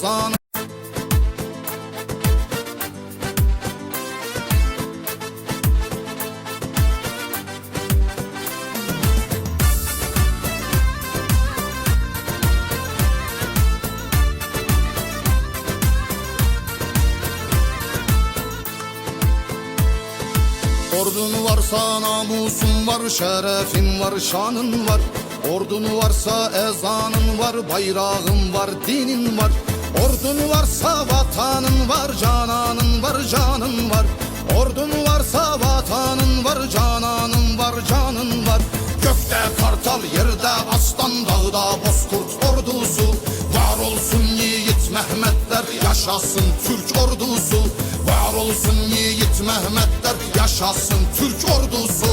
ezanın. Ordun varsa namusun var, şerefin var, şanın var. Ordun varsa ezanın var, bayrağın var, dinin var. Ordun varsa vatanın var, cananın var, canın var. Ordun varsa vatanın var, cananın var, canın var. Gökte kartal, yerde aslan, dağda bozkurt ordusu. Var olsun yiğit Mehmetler, yaşasın Türk ordusu. Var olsun yiğit Mehmetler, yaşasın Türk ordusu.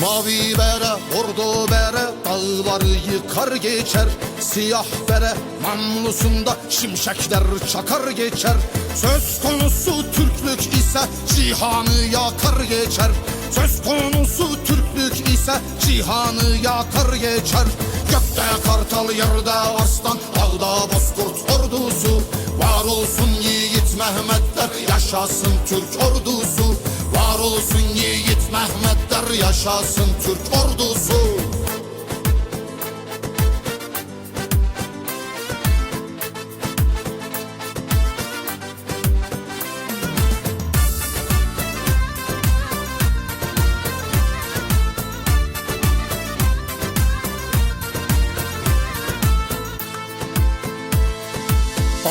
Mavi bere, bordo bere, dağları yıkar geçer. Siyah bere, namlusunda şimşekler çakar geçer. Söz konusu Türklük ise cihanı yakar geçer. Söz konusu Türklük ise cihanı yakar geçer. Gökte kartal, yerde aslan, dağda bozkurt ordusu. Var olsun yiğit Mehmetler, yaşasın Türk ordusu. Var olsun yiğit Mehmetler, yaşasın Türk ordusu.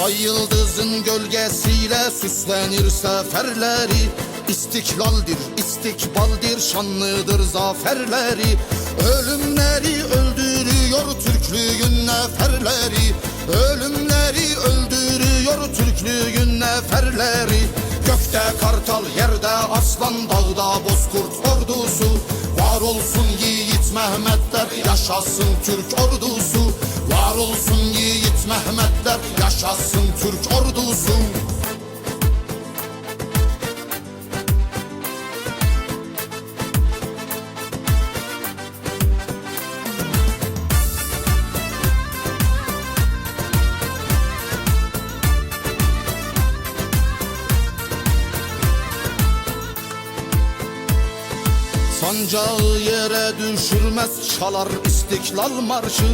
Ay yıldızın gölgesiyle süslenir seferleri. İstiklaldir, istikbaldir, şanlıdır zaferleri. Ölümleri öldürüyor Türklüğün neferleri. Ölümleri öldürüyor Türklüğün neferleri. Gökte kartal, yerde aslan, dağda bozkurt ordusu. Var olsun yiğit Mehmetler, yaşasın Türk ordusu. Var olsun yiğit Mehmetler, yaşasın Türk ordusu. Sancağı yere düşürmez, çalar istiklal marşı.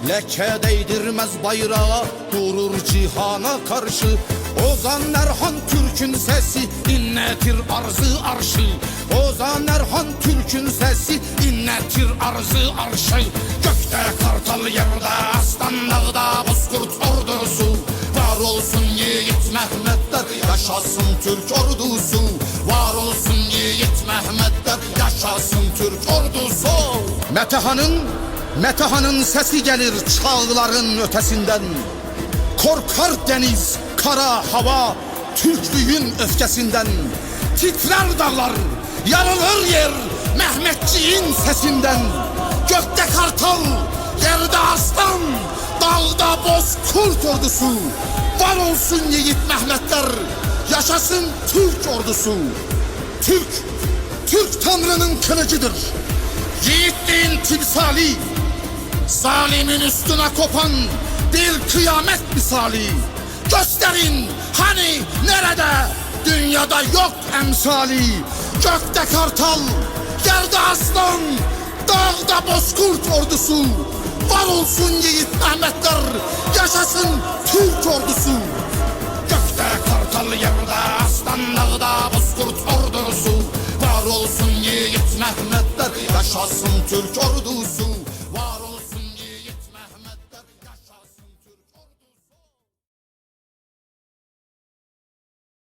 Leke değdirmez bayrağa, durur cihana karşı. Ozan Erhan Türk'ün sesi, inletir arzı arşı. Ozan Erhan Türk'ün sesi, inletir arzı arşı. Gökte kartal, yerde aslan, dağda bozkurt ordusu. Var olsun yiğit Mehmetler, yaşasın Türk ordusu. Var olsun yiğit Mehmetler, yaşasın Türk ordusu. Metehan'ın sesi gelir çağların ötesinden. Korkar deniz, kara hava, Türklüğün öfkesinden. Titrer dağlar, yarılır yer Mehmetçiğin sesinden. Gökte kartal, yerde aslan, dağda bozkurt ordusu. Var olsun yiğit Mehmetler, yaşasın Türk ordusu. Türk Tanrı'nın kılıcıdır, yiğitliğin timsali. Zalimin üstüne kopan bir kıyamet misali. Gösterin hani nerede, dünyada yok emsali. Gökte kartal, yerde aslan, dağda bozkurt ordusu. Var olsun yiğit Mehmetler, yaşasın Türk ordusu. Gökte kartal, yerde aslan, dağda bozkurt ordusu. Var olsun yiğit Mehmetler, yaşasın Türk ordusu. Var olsun